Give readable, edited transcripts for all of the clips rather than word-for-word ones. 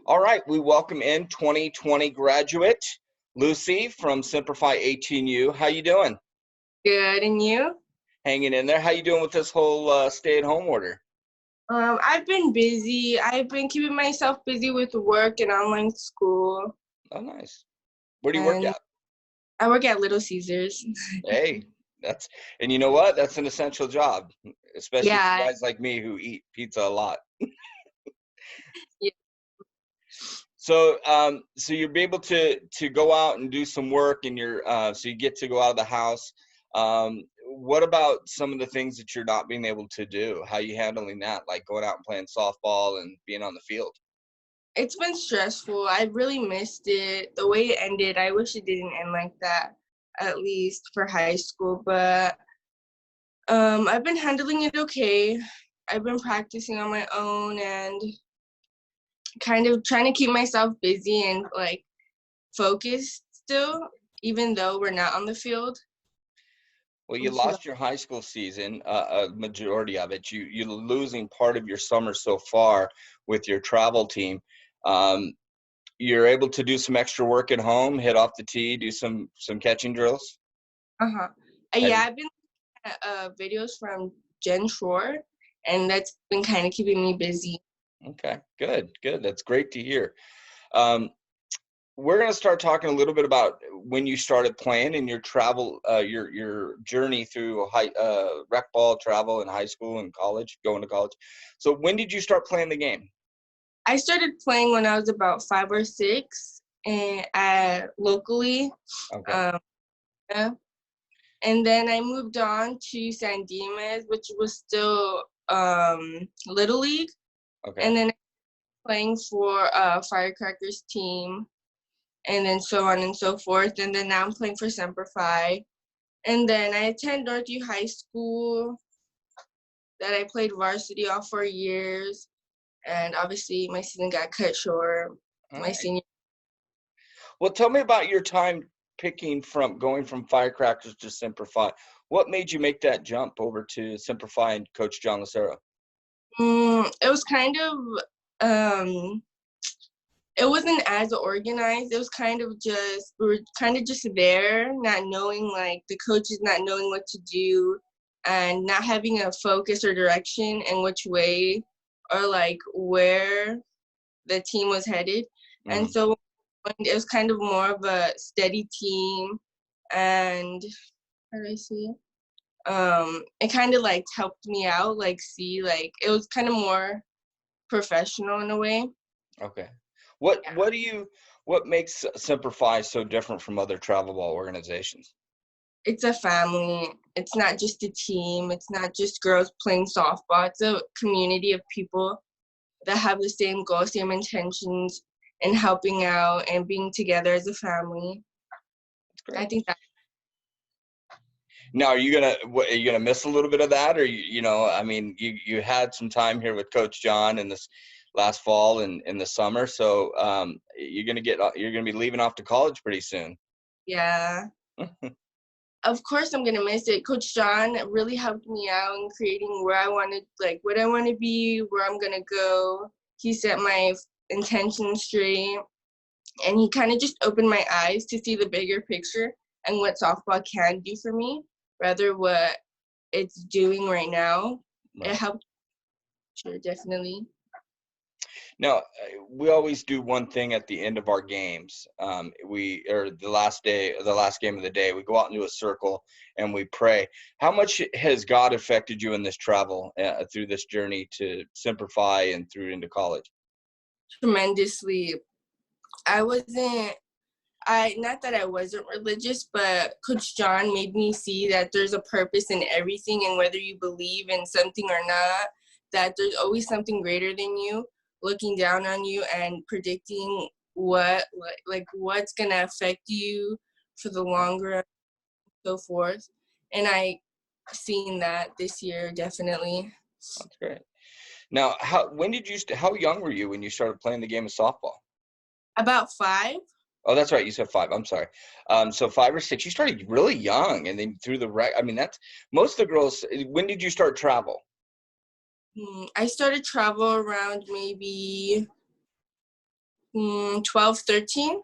All right, we welcome in 2020 graduate Lucy from Simplify 18U. How you doing? Good, and you? Hanging in there. How you doing with this whole stay-at-home order? I've been busy. I've been keeping myself busy with work and online school, Oh, nice. Where do you work and at? I work at Little Caesars. Hey, and you know what? That's an essential job, especially for Yeah, guys like me who eat pizza a lot. yeah. So you'll be able to go out and do some work, and so you get to go out of the house. What about some of the things that you're not being able to do? How you handling that, like going out and playing softball and being on the field? It's been stressful. I really missed it. The way it ended, I wish it didn't end like that, at least for high school. But I've been handling it okay. I've been practicing on my own and kind of trying to keep myself busy and like focused still, even though we're not on the field. Well, you lost your high school season, a majority of it. You're losing part of your summer so far with your travel team. Um, you're able to do some extra work at home, hit off the tee, do some catching drills. Uh-huh. Have Yeah, you? I've been looking at videos from Jen Shore, and that's been kind of keeping me busy. Okay, good, good. That's great to hear. Um, we're going to start talking a little bit about when you started playing and your travel, your journey through rec ball travel in high school and college, going to college. So when did you start playing the game? I started playing when I was about 5 or 6, and locally, Okay. um, yeah. And then I moved on to San Dimas, which was still Little League, Okay. and then playing for Firecrackers team, and then so on and so forth. And then now I'm playing for Semper Fi. And then I attend Northview High School that I played varsity all 4 years. And obviously my season got cut short All my right. senior. Well, tell me about your time going from Firecrackers to Simplify. What made you make that jump over to Simplify and Coach John Lucero? It was kind of, it wasn't as organized. It was kind of just, we were kind of just there, not knowing, like, the coaches not knowing what to do and not having a focus or direction in which way or, like, where the team was headed. And Mm, so it was kind of more of a steady team, and how do I see it? It kind of like helped me out, like see, like it was kind of more professional in a way. okay. What Yeah. what do you what makes Simplify so different from other travel ball organizations? It's a family. It's not just a team. It's not just girls playing softball. It's a community of people that have the same goals, same intentions, and helping out and being together as a family. That's I great. think that Now, are you gonna miss a little bit of that, or I mean, you had some time here with Coach John in this last fall and in the summer, so you're gonna be leaving off to college pretty soon. yeah. Of course I'm gonna miss it. Coach John really helped me out in creating where I wanted, like what I want to be, where I'm gonna go. He set my intentions straight, and he kind of just opened my eyes to see the bigger picture and what softball can do for me, rather what it's doing right now. It Right. helped, sure, definitely. Now, we always do one thing at the end of our games. Or the last game of the day, we go out into a circle and we pray. How much has God affected you in this travel through this journey to Simplify and through into college? Tremendously. I wasn't I not that I wasn't religious, but Coach John made me see that there's a purpose in everything, and whether you believe in something or not, that there's always something greater than you looking down on you and predicting like what's gonna affect you for the longer and so forth. And I seen that this year definitely. That's great. Now, how young were you when you started playing the game of softball? About 5. Oh, that's right. You said 5. I'm sorry. So 5 or 6. You started really young, and then through the rec. I mean, that's most of the girls. When did you start travel? I started travel around maybe 12, 13.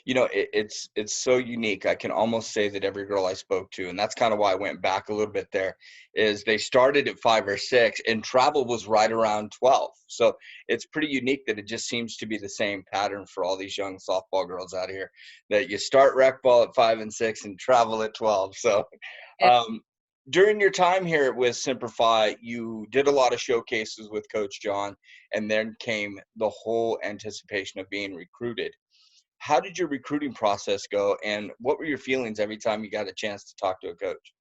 You know, it's so unique. I can almost say that every girl I spoke to, and that's kind of why I went back a little bit there, is they started at 5 or 6 and travel was right around 12. So it's pretty unique that it just seems to be the same pattern for all these young softball girls out here, that you start rec ball at 5 and 6 and travel at 12. So Yeah. um, during your time here with Simplify, you did a lot of showcases with Coach John, and then came the whole anticipation of being recruited. How did your recruiting process go, and what were your feelings every time you got a chance to talk to a coach?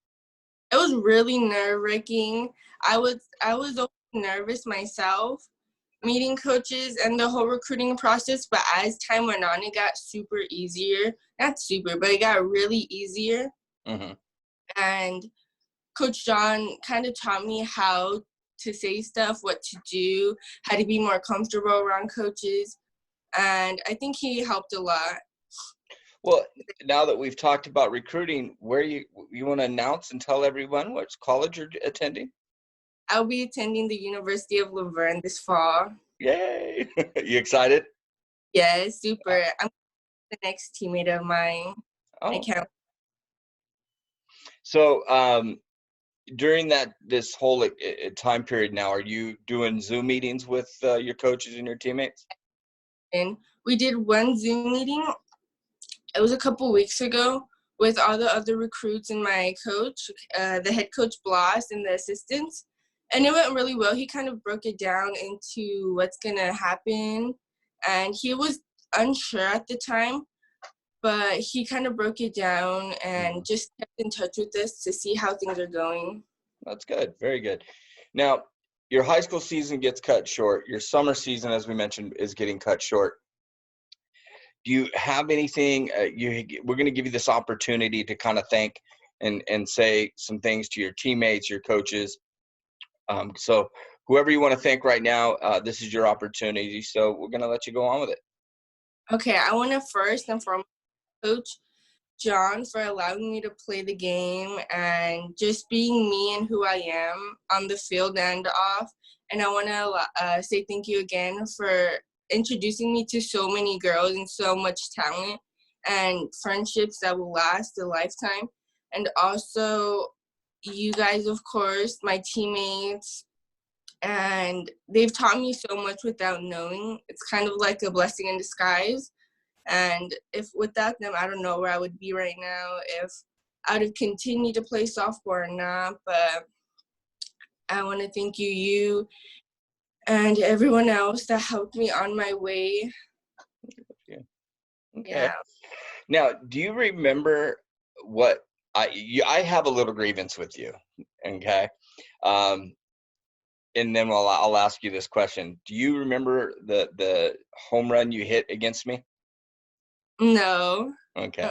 It was really nerve-wracking. I was nervous myself meeting coaches and the whole recruiting process, but as time went on, it got super easier. Not super, but it got really easier. Mm-hmm. And Coach John kind of taught me how to say stuff, what to do, how to be more comfortable around coaches. And I think he helped a lot. Well, now that we've talked about recruiting, where you want to announce and tell everyone what college you're attending? I'll be attending the University of Laverne this fall. Yay! You excited? Yeah, super. I'm the next teammate of mine. I Oh, can't. so during this whole time period now, are you doing Zoom meetings with your coaches and your teammates? And we did one Zoom meeting. It was a couple weeks ago with all the other recruits and my coach, the head coach Blas and the assistants. And it went really well. He kind of broke it down into what's going to happen. And he was unsure at the time, but he kind of broke it down and just kept in touch with us to see how things are going. That's good. Very good. Now, your high school season gets cut short. Your summer season, as we mentioned, is getting cut short. Do you have anything? We're going to give you this opportunity to kind of thank and say some things to your teammates, your coaches. So whoever you want to thank right now, this is your opportunity. So we're going to let you go on with it. Okay, I want to first and foremost coach John for allowing me to play the game and just being me and who I am on the field and off. And I want to say thank you again for introducing me to so many girls and so much talent and friendships that will last a lifetime. And also, you guys, of course, my teammates, and they've taught me so much without knowing. It's kind of like a blessing in disguise. And if without them, I don't know where I would be right now, if I would have continued to play softball or not. But I want to thank you and everyone else that helped me on my way. Yeah. Okay. Yeah. Now, do you remember what I have a little grievance with you? Okay. Um, and then I'll ask you this question. Do you remember the home run you hit against me? No. Okay.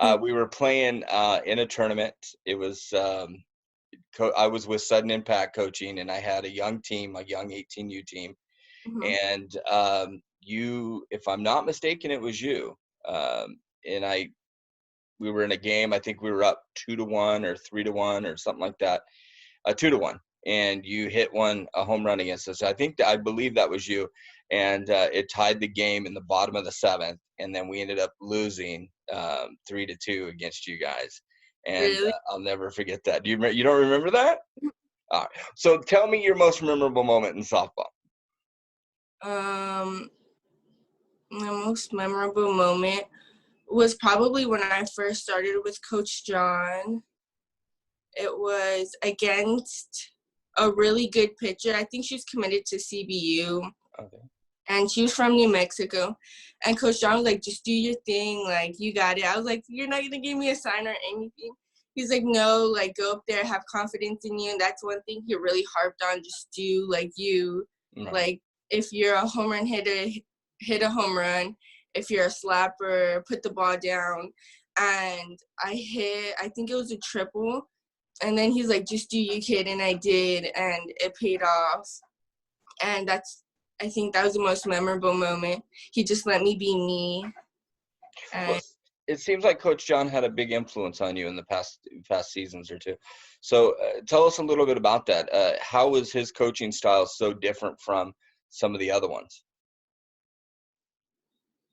Uh-uh. We were playing in a tournament. It was I was with Sudden Impact coaching, and I had a young team, a young 18U team, Mm-hmm. and you, if I'm not mistaken, it was you. And we were in a game. I think we were up 2-1 or 3-1 or something like that. 2-1, and you hit a home run against us. I believe that was you, and it tied the game in the bottom of the 7th, and then we ended up losing 3-2 against you guys. And Really? I'll never forget that. You don't remember that? All right. So tell me your most memorable moment in softball. My most memorable moment was probably when I first started with Coach John. It was against a really good pitcher. I think she's committed to CBU. Okay. And she was from New Mexico. And Coach John was like, just do your thing. Like, you got it. I was like, you're not going to give me a sign or anything. He's like, no, like, go up there, have confidence in you. And that's one thing he really harped on. Just do like you. Right. Like, if you're a home run hitter, hit a home run. If you're a slapper, put the ball down. And I think it was a triple. And then he's like, just do you, kid. And I did. And it paid off. And I think that was the most memorable moment. He just let me be me. Well, And it seems like Coach John had a big influence on you in the past seasons or two. So tell us a little bit about that. How was his coaching style so different from some of the other ones?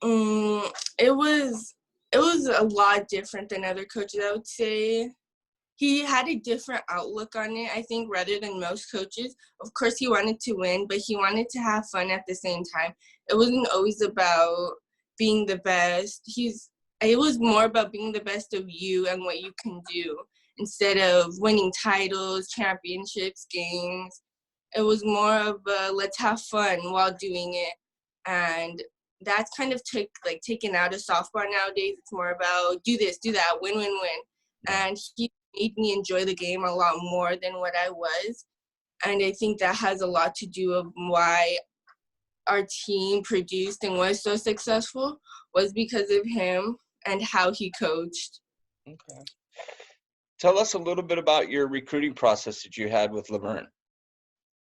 It was a lot different than other coaches, I would say. He had a different outlook on it, I think, rather than most coaches. Of course, he wanted to win, but he wanted to have fun at the same time. It wasn't always about being the best. It was more about being the best of you and what you can do instead of winning titles, championships, games. It was more of a let's have fun while doing it. And that's kind of taken out of softball nowadays. It's more about do this, do that, win, win, win. And he made me enjoy the game a lot more than what I was. And I think that has a lot to do with why our team produced and was so successful was because of him and how he coached. Okay. Tell us a little bit about your recruiting process that you had with Laverne.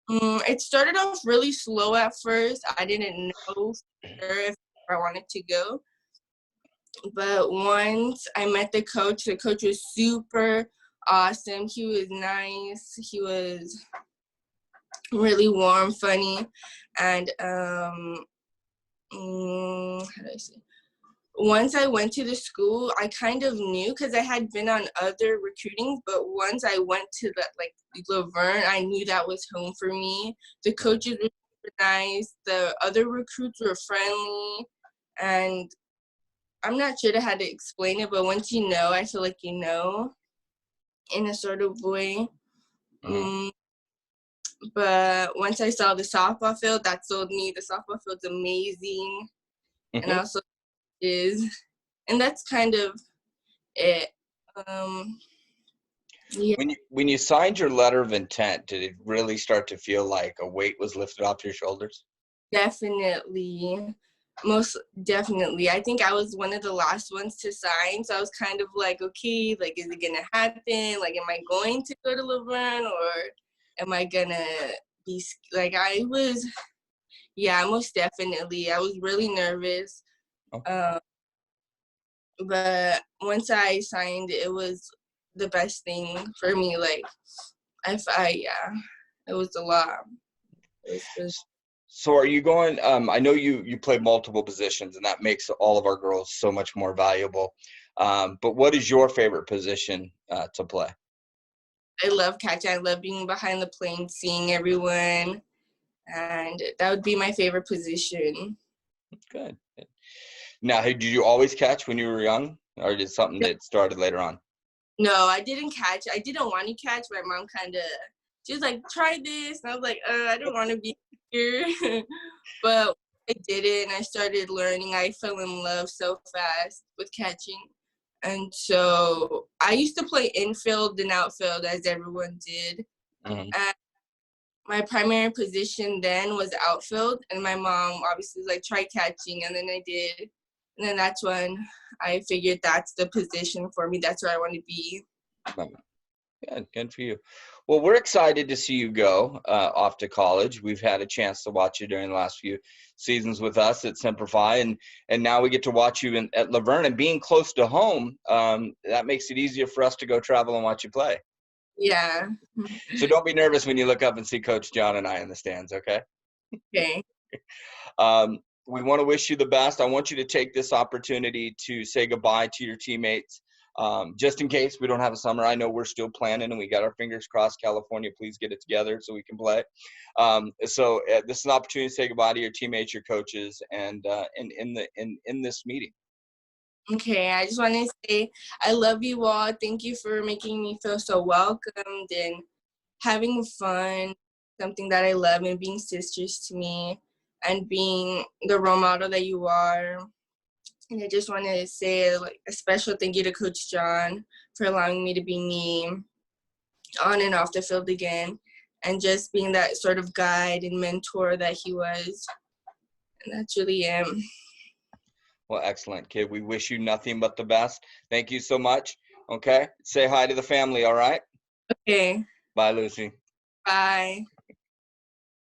It started off really slow at first. I didn't know for sure if I wanted to go. But once I met the coach was super awesome. He was nice. He was really warm, funny, and how do I say? Once I went to the school, I kind of knew because I had been on other recruitings, but once I went to Laverne, I knew that was home for me. The coaches were super nice. The other recruits were friendly, and I'm not sure how to explain it, but once you know, I feel like you know in a sort of way. Mm-hmm. But once I saw the softball field, that sold me. The softball field's amazing, and also is, and that's kind of it. Yeah. When you signed your letter of intent, did it really start to feel like a weight was lifted off your shoulders? Definitely. Most definitely. I think I was one of the last ones to sign. So I was kind of like, okay, like, is it going to happen? Like, am I going to go to Laverne or am I going to be like, most definitely. I was really nervous. Okay. But once I signed, it was the best thing for me. Like, it was a lot. It was good. So are you going, I know you play multiple positions and that makes all of our girls so much more valuable. But what is your favorite position to play? I love catching. I love being behind the plate, seeing everyone. And that would be my favorite position. Good. Now, did you always catch when you were young? Or is it something that started later on? No, I didn't catch. I didn't want to catch. My mom she was like, try this. And I was like, I don't want to be here. But I did it and I started learning. I fell in love so fast with catching. And so I used to play infield and outfield as everyone did. Mm-hmm. And my primary position then was outfield. And my mom obviously was like, try catching. And then I did. And then that's when I figured that's the position for me. That's where I want to be. Good for you. Well, we're excited to see you go off to college. We've had a chance to watch you during the last few seasons with us at Semper Fi, and now we get to watch you at Laverne. And being close to home, that makes it easier for us to go travel and watch you play. Yeah. So don't be nervous when you look up and see Coach John and I in the stands, okay? Okay. We want to wish you the best. I want you to take this opportunity to say goodbye to your teammates. Just in case we don't have a summer, I know we're still planning and we got our fingers crossed. California, please get it together so we can play. So this is an opportunity to say goodbye to your teammates, your coaches, and in this meeting. Okay, I just want to say I love you all. Thank you for making me feel so welcomed and having fun, something that I love, and being sisters to me and being the role model that you are. And I just want to say a special thank you to Coach John for allowing me to be me on and off the field again, and just being that sort of guide and mentor that he was. And that's really him. Well, excellent, kid. We wish you nothing but the best. Thank you so much. Okay. Say hi to the family, all right? Okay. Bye, Lucy. Bye.